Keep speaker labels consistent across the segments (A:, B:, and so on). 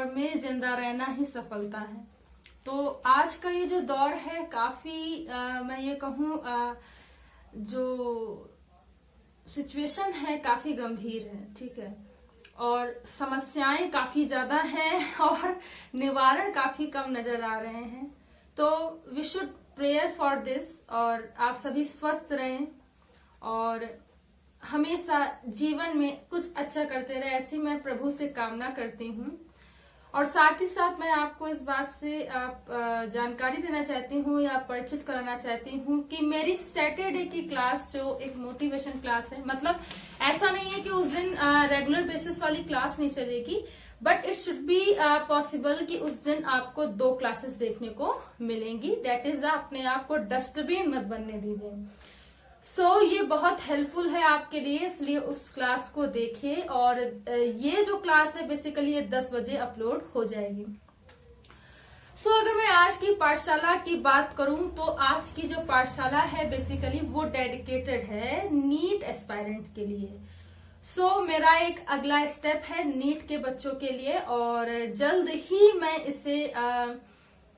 A: दौर में जिंदा रहना ही सफलता है। तो आज का ये जो दौर है काफी मैं ये कहूँ जो सिचुएशन है काफी गंभीर है, ठीक है, और समस्याएं काफी ज्यादा हैं और निवारण काफी कम नजर आ रहे हैं। तो we should prayer for this, और आप सभी स्वस्थ रहें और हमेशा जीवन में कुछ अच्छा करते रहे, ऐसी मैं प्रभु से कामना करती हूँ। और साथ ही साथ मैं आपको इस बात से जानकारी देना चाहती हूँ या परिचित कराना चाहती हूँ कि मेरी सैटरडे की क्लास जो एक मोटिवेशन क्लास है, मतलब ऐसा नहीं है कि उस दिन रेगुलर बेसिस वाली क्लास नहीं चलेगी, but it should be possible कि उस दिन आपको 2 क्लासेस देखने को मिलेंगी। दैट इज अपने आप को डस्टबिन मत बनने दीजिए। ये बहुत हेल्पफुल है आपके लिए, इसलिए उस क्लास को देखिए। और ये जो क्लास है बेसिकली ये 10 बजे अपलोड हो जाएगी। अगर मैं आज की पाठशाला की बात करूं तो आज की जो पाठशाला है बेसिकली वो डेडिकेटेड है नीट एस्पायरेंट के लिए। मेरा एक अगला स्टेप है नीट के बच्चों के लिए, और जल्द ही मैं इसे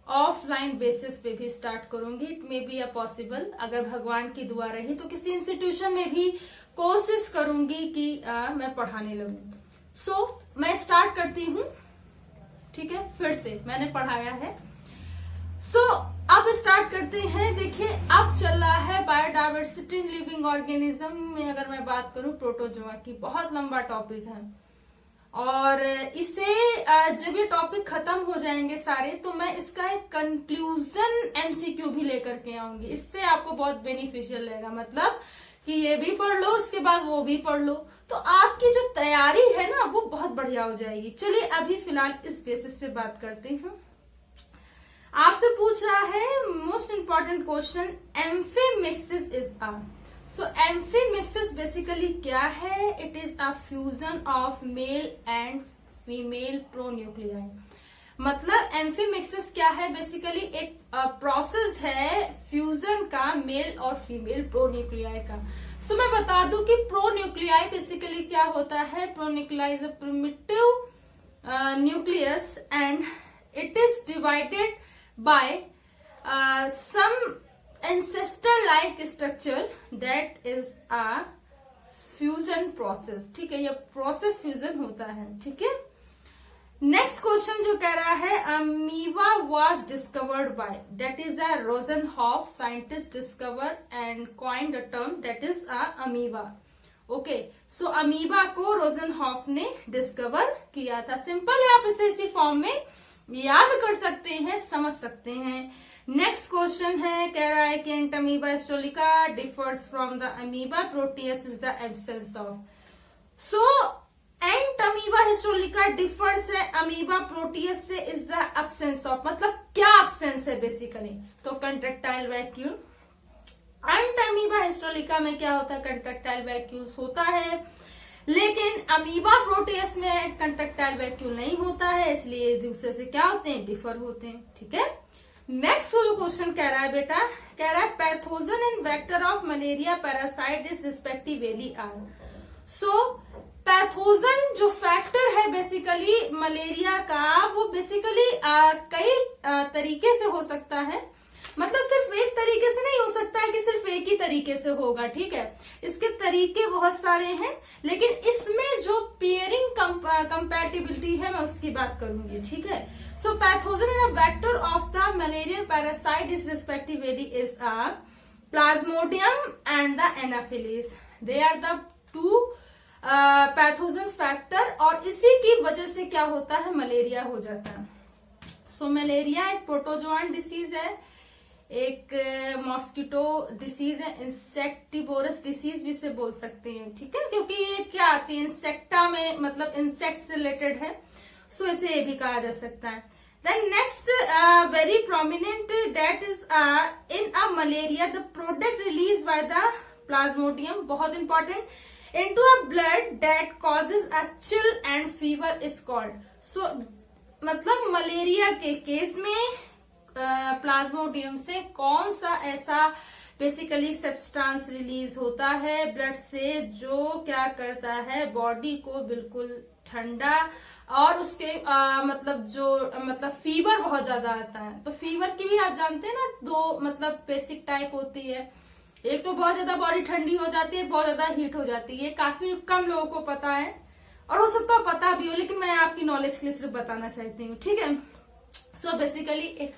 A: ऑफलाइन बेसिस पे भी स्टार्ट करूंगी। इट मे बी पॉसिबल, अगर भगवान की दुआ रही तो किसी इंस्टीट्यूशन में भी कोशिश करूंगी कि मैं पढ़ाने लगूं। मैं स्टार्ट करती हूँ, ठीक है, फिर से मैंने पढ़ाया है। अब स्टार्ट करते हैं। देखिए अब चल रहा है बायोडायवर्सिटी इन लिविंग ऑर्गेनिज्म में, अगर मैं बात करूं प्रोटोजोआ की, बहुत लंबा टॉपिक है। और इसे जब ये टॉपिक खत्म हो जाएंगे सारे, तो मैं इसका एक कंक्लूजन एमसीक्यू भी लेकर के आऊंगी। इससे आपको बहुत बेनिफिशियल रहेगा, मतलब कि ये भी पढ़ लो उसके बाद वो भी पढ़ लो, तो आपकी जो तैयारी है ना वो बहुत बढ़िया हो जाएगी। चलिए अभी फिलहाल इस बेसिस पे बात करते हैं। आपसे पूछ रहा है most important question, amphimixis is a amphimixis basically क्या है? It is a fusion of male and female pronuclei. मतलब एम्फीमिक्सिस क्या है? बेसिकली एक प्रोसेस है फ्यूजन का मेल और फीमेल प्रोन्यूक्लियाई का। मैं बता दूं कि प्रोन्यूक्लियाई बेसिकली क्या होता है। Pronuclei is a primitive nucleus and it is divided by some ancestor like structure that is a fusion process। ठीक है, ये प्रोसेस फ्यूजन होता है, ठीक है। नेक्स्ट क्वेश्चन जो कह रहा है amoeba was discovered by, that is a Rosenhoff scientist discover and coined the term that is a amoeba। Okay, amoeba को रोजनहॉफ ने डिस्कवर किया था। सिंपल है, आप इसे इसी फॉर्म में याद कर सकते हैं, समझ सकते हैं। नेक्स्ट क्वेश्चन है, कह रहा है कि Entamoeba histolytica differs from the amoeba Proteus is the absence of. Entamoeba histolytica differs है अमीबा प्रोटियस से, इज द एब्सेंस ऑफ। मतलब क्या एब्सेंस है बेसिकली? तो कंट्रेक्टाइल वैक्यूल। एंटमीबा हिस्टोलिका में क्या होता है? कंट्रेक्टाइल वैक्यूल होता है, लेकिन अमीबा प्रोटियस में कंट्रेक्टाइल वैक्यूल नहीं होता है, इसलिए दूसरे से क्या होते हैं? डिफर होते हैं, ठीक है। नेक्स्ट क्वेश्चन कह रहा है बेटा, कह रहा है pathogen in vector of malaria parasite is respectively are. Pathogen जो फैक्टर है बेसिकली मलेरिया का, वो बेसिकली कई तरीके से हो सकता है। मतलब सिर्फ एक तरीके से नहीं हो सकता है कि सिर्फ एक ही तरीके से होगा, ठीक है। इसके तरीके बहुत सारे हैं, लेकिन इसमें जो पेयरिंग कंपैटिबिलिटी है मैं उसकी बात करूंगी, ठीक है। Pathogen in a vector of the malarian parasite is respectively is a plasmodium and the anopheles. They are the 2 pathogen factor, और इसी की वजह से क्या होता है? मलेरिया हो जाता है। मलेरिया एक प्रोटोजोआन डिसीज है, एक मॉस्किटो डिसीज है, इंसेक्टिवोरस डिसीज भी से बोल सकते हैं, ठीक है, क्योंकि ये क्या आती है? इंसेक्टा में, मतलब इंसेक्ट से रिलेटेड है, इसे ये भी कहा जा सकता है। Then next very prominent that is in a malaria the product release by the plasmodium, बहुत important, into a blood that causes a chill and fever is called। मतलब मलेरिया के केस में प्लाज्मोडियम से कौन सा ऐसा बेसिकली सब्सटेंस रिलीज होता है ब्लड से, जो क्या करता है बॉडी को बिल्कुल ठंडा, और उसके मतलब फीवर बहुत ज्यादा आता है। तो फीवर की भी आप जानते हैं ना, दो मतलब बेसिक टाइप होती है, एक तो बहुत ज्यादा बॉडी ठंडी हो जाती है, बहुत ज्यादा हीट हो जाती है। काफी कम लोगों को पता है, और हो सकता है पता भी हो, लेकिन मैं आपकी नॉलेज के लिए सिर्फ बताना चाहती हूँ, ठीक है। सो बेसिकली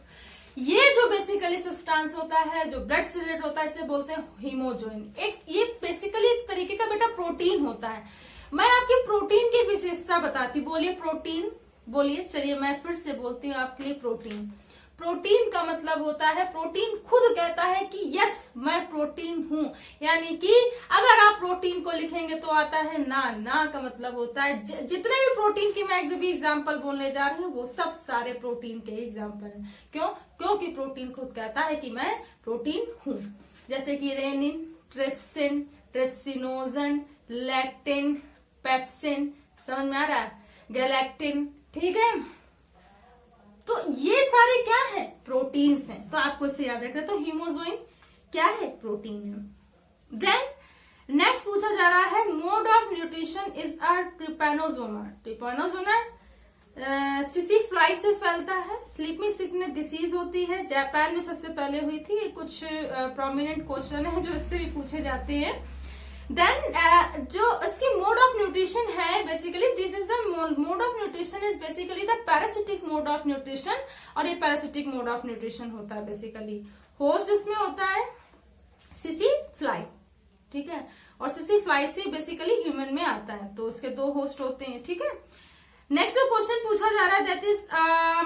A: ये जो बेसिकली सब्सटेंस होता है जो ब्लड से रिलेटेड होता है, इसे बोलते हैं हीमोजोइन। ये बेसिकली एक तरीके का बेटा प्रोटीन होता है। मैं आपकी प्रोटीन की विशेषता बताती, बोलिए प्रोटीन, बोलिए, चलिए मैं फिर से बोलती हूँ आपके लिए प्रोटीन। प्रोटीन का मतलब होता है, प्रोटीन खुद कहता है कि यस मैं प्रोटीन हूं, यानी कि अगर आप प्रोटीन को लिखेंगे तो आता है ना का मतलब होता है जितने भी प्रोटीन की मैं भी एग्जांपल बोलने जा रही हूँ वो सब सारे प्रोटीन के एग्जांपल हैं। क्योंकि प्रोटीन खुद कहता है कि मैं प्रोटीन हूं। जैसे कि renin, trypsin, trypsinogen, lactin, pepsin, समझ में आ रहा है, गैलेक्टिन, ठीक है। तो ये सारे क्या है, प्रोटीन्स हैं। तो आपको इससे याद रखना, तो हीमोजोइन क्या है, प्रोटीन है। देन नेक्स्ट पूछा जा रहा है, mode of nutrition is a trypanosoma. Trypanosoma सिसी फ्लाई से फैलता है। स्लीपिंग सिकनेस डिसीज होती है, जापान में सबसे पहले हुई थी। ये कुछ प्रोमिनेंट क्वेश्चन है जो इससे भी पूछे जाते हैं। देन जो इसकी मोड ऑफ न्यूट्रिशन है, basically this is the mode of nutrition is basically the parasitic mode of nutrition, और ये पैरासिटिक मोड ऑफ न्यूट्रिशन होता है। बेसिकली होस्ट इसमें होता है सिसी फ्लाई, ठीक है, और सिसी फ्लाई से बेसिकली ह्यूमन में आता है, तो उसके दो होस्ट होते हैं, ठीक है। नेक्स्ट जो क्वेश्चन पूछा जा रहा है दैट इज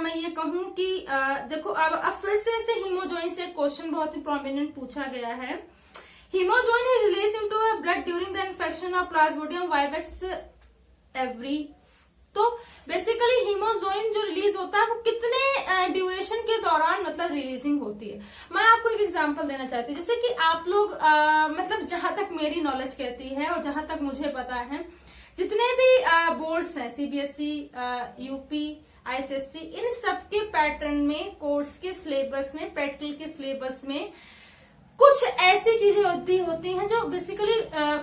A: मैं ये कहूं कि देखो अब फिर से हीमोजोइन से क्वेश्चन बहुत ही प्रोमिनेंट पूछा गया है। Hemoglobin is released into a blood during the infection of Plasmodium vivax every। तो बेसिकली हीमोजोइन जो रिलीज होता है वो कितने ड्यूरेशन के दौरान मतलब रिलीजिंग होती है। मैं आपको एक एग्जांपल देना चाहती हूँ, जैसे कि आप लोग मतलब जहां तक मेरी नॉलेज कहती है और जहां तक मुझे पता है, जितने भी बोर्ड्स हैं, सीबीएसई, यूपी, आईसीएससी, इन सबके पैटर्न में, कोर्स के सिलेबस में, प्रैक्टिकल के सिलेबस में कुछ ऐसी चीजें होती हैं जो बेसिकली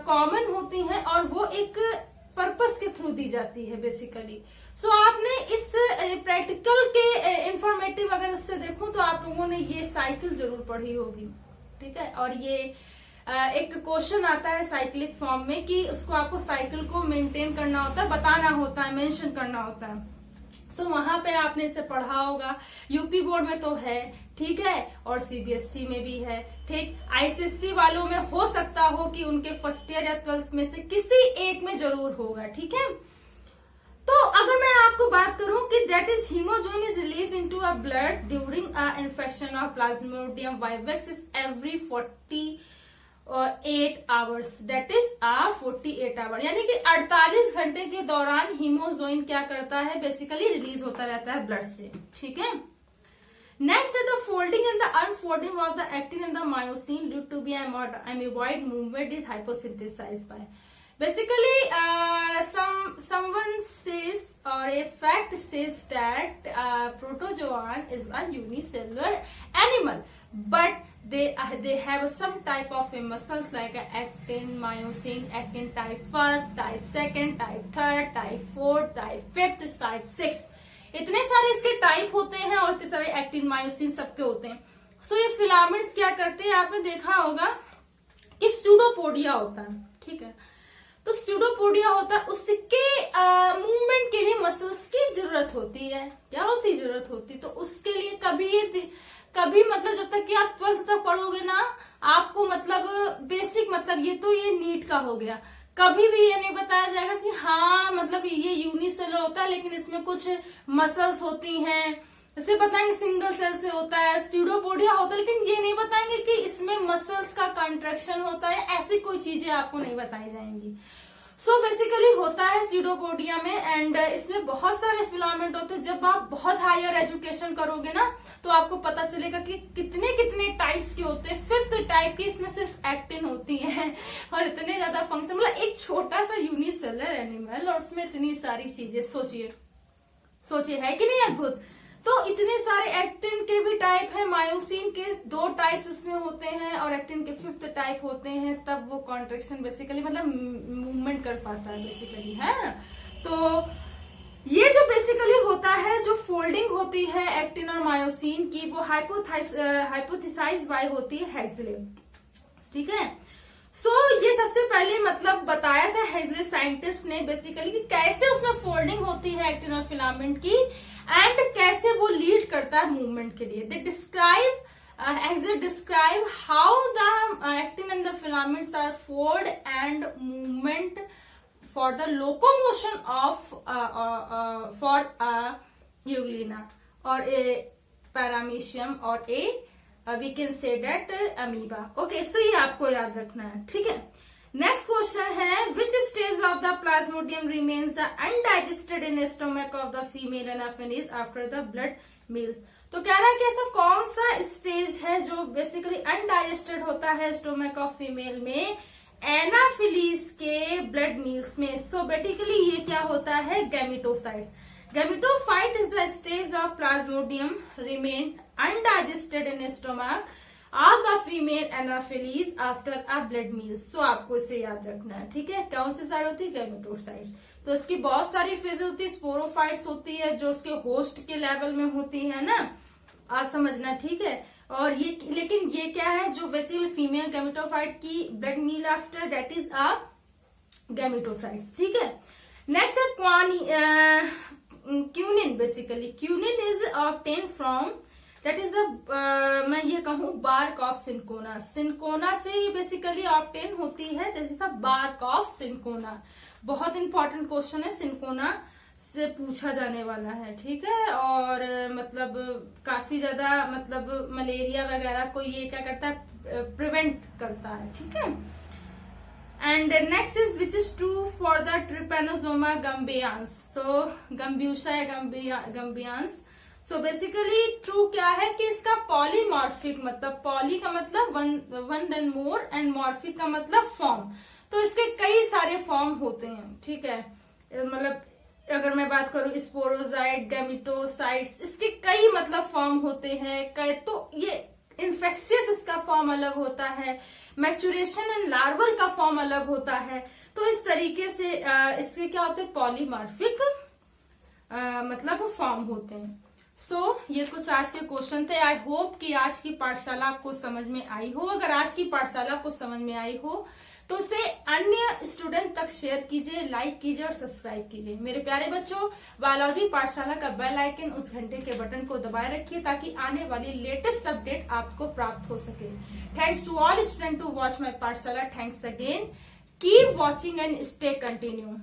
A: कॉमन होती हैं, और वो एक पर्पस के थ्रू दी जाती है बेसिकली। सो आपने इस प्रैक्टिकल के इंफॉर्मेटिव अगर इससे देखूं तो आप लोगों ने ये साइकिल जरूर पढ़ी होगी, ठीक है। और ये एक क्वेश्चन आता है साइक्लिक फॉर्म में कि उसको आपको साइकिल को मेंटेन करना होता है, बताना होता है, मेंशन करना होता है। सो वहां पे आपने इसे पढ़ा होगा, यूपी बोर्ड में तो है, ठीक है, और सीबीएसई में भी है, ठीक। आईसीएससी वालों में हो सकता हो कि उनके फर्स्ट ईयर या 12th में से किसी एक में जरूर होगा, ठीक है। तो अगर मैं आपको बात करूं कि that is hemozoin is release into a blood during a infection of plasmodium vivax every 48 hours, that is 48 hour, यानी कि 48 घंटे के दौरान हीमोजोइन क्या करता है, बेसिकली रिलीज होता रहता है ब्लड से, ठीक है। Next is the folding and the unfolding of the actin and the myosin due to be amoeboid movement is hyposynthesized by. Basically, someone says or a fact says that protozoan is a unicellular animal, but they have some type of muscles like actin, myosin, actin type 1, type 2, type 3, type 4, type 5, type 6। इतने सारे इसके type होते हैं और इतने सारे actin, myosin सबके होते हैं। सो ये फिलामेंट्स क्या करते हैं, आपने देखा होगा कि स्यूडोपोडिया होता है, ठीक है। तो स्यूडोपोडिया होता है, उसके मूवमेंट के लिए मसल्स की जरूरत होती है। क्या होती जरूरत होती, तो उसके लिए कभी मतलब जब तक कि आप 12th तक पढ़ोगे ना, आपको मतलब बेसिक मतलब ये नीट का हो गया, कभी भी ये नहीं बताया जाएगा कि हाँ मतलब ये यूनिसेलुलर होता है लेकिन इसमें कुछ मसल्स होती हैं। जैसे बताएंगे सिंगल सेल से होता है, स्यूडोपोडिया होता है, लेकिन ये नहीं बताएंगे कि इसमें मसल्स का कंट्रैक्शन होता है, ऐसी कोई चीजें आपको नहीं बताई जाएंगी। सो बेसिकली होता है स्यूडोपोडिया में, एंड इसमें बहुत सारे फिलामेंट होते हैं। जब आप बहुत हायर एजुकेशन करोगे ना तो आपको पता चलेगा कि कितने कितने टाइप्स के होते हैं। 5th टाइप की इसमें सिर्फ एक्टिन होती है और इतने ज्यादा फंक्शन, मतलब एक छोटा सा यूनिसेलुलर एनिमल और उसमें इतनी सारी चीजें, सोचिए है कि नहीं अद्भुत। तो इतने सारे एक्टिन के भी टाइप है, मायोसिन के 2 टाइप्स इसमें होते हैं और एक्टिन के 5th टाइप होते हैं, तब वो कॉन्ट्रेक्शन बेसिकली मतलब मूवमेंट कर पाता है बेसिकली है। तो ये जो बेसिकली होता है, जो फोल्डिंग होती है एक्टिन और मायोसिन की, वो हाइपोथेसाइज बाय होती है हेक्सले, ठीक है। ये सबसे पहले मतलब बताया था हेक्सले साइंटिस्ट ने बेसिकली कि कैसे उसमें फोल्डिंग होती है एक्टिन और फिलामेंट की एंड कैसे वो लीड करता है मूवमेंट के लिए। They describe Huxley describe how the actin and the filaments are fold and movement for the locomotion of for a euglena or a paramecium or a we can say that amoeba. Okay, so ये आपको याद रखना है, ठीक है। Next question है, which stage of the plasmodium remains the undigested in stomach of the female anopheles after the blood meals? तो कह रहा है कि ऐसा कौन सा स्टेज है जो बेसिकली अनडाइजेस्टेड होता है स्टोमक ऑफ फीमेल में एनाफिलीज के ब्लड मील्स में। सो बेसिकली ये क्या होता है, gametocytes. Gametophyte is the stage of Plasmodium remain undigested in stomach of the female Anopheles after a blood meals. So आपको इसे याद रखना है, ठीक है। कौन सी साइड होती है, गैमेटोसाइट्स। तो इसकी बहुत सारी फेज होती है, स्पोरोफाइट्स होती है जो उसके होस्ट के लेवल में होती है ना, आप समझना, ठीक है। और ये लेकिन ये क्या है, जो बेसिकली फीमेल गैमेटोफाइट की blood meal after that is a gametocytes, ठीक है। नेक्स्ट है quinine. Basically quinine is obtain from that is मैं ये कहूं बार्क ऑफ सिंकोना। सिंकोना से बेसिकली ऑब्टेन होती है, this is a bark of cinchona. बहुत इंपॉर्टेंट क्वेश्चन है, सिंकोना से पूछा जाने वाला है, ठीक है। और मतलब काफी ज्यादा मतलब मलेरिया वगैरह को ये क्या करता है, प्रिवेंट करता है, ठीक है। And next is which is true for the Trypanosoma gambiense. तो गम्ब्यूसा या गम्बियांस। सो बेसिकली ट्रू क्या है कि इसका पॉलीमॉर्फिक, मतलब पॉली का मतलब one and more and morphic का मतलब फॉर्म। तो इसके कई सारे फॉर्म होते हैं, ठीक है। मतलब अगर मैं बात करूं स्पोरोजाइट, गैमेटोसाइट्स, इसके कई मतलब फॉर्म होते हैं कई। तो ये इन्फेक्शियस इसका फॉर्म अलग होता है, मैचुरेशन एंड लार्वल का फॉर्म अलग होता है। तो इस तरीके से इसके क्या होते हैं, पॉलीमॉर्फिक मतलब फॉर्म होते हैं। ये कुछ आज के क्वेश्चन थे। आई होप कि आज की पाठशाला आपको समझ में आई हो। अगर आज की पाठशाला आपको समझ में आई हो तो इसे अन्य स्टूडेंट तक शेयर कीजिए, लाइक कीजिए और सब्सक्राइब कीजिए। मेरे प्यारे बच्चों, बायोलॉजी पाठशाला का बेल आइकन, उस घंटे के बटन को दबाए रखिए ताकि आने वाली लेटेस्ट अपडेट आपको प्राप्त हो सके। Thanks to all student to watch my Pathshala. Thanks again. Keep watching and stay continue.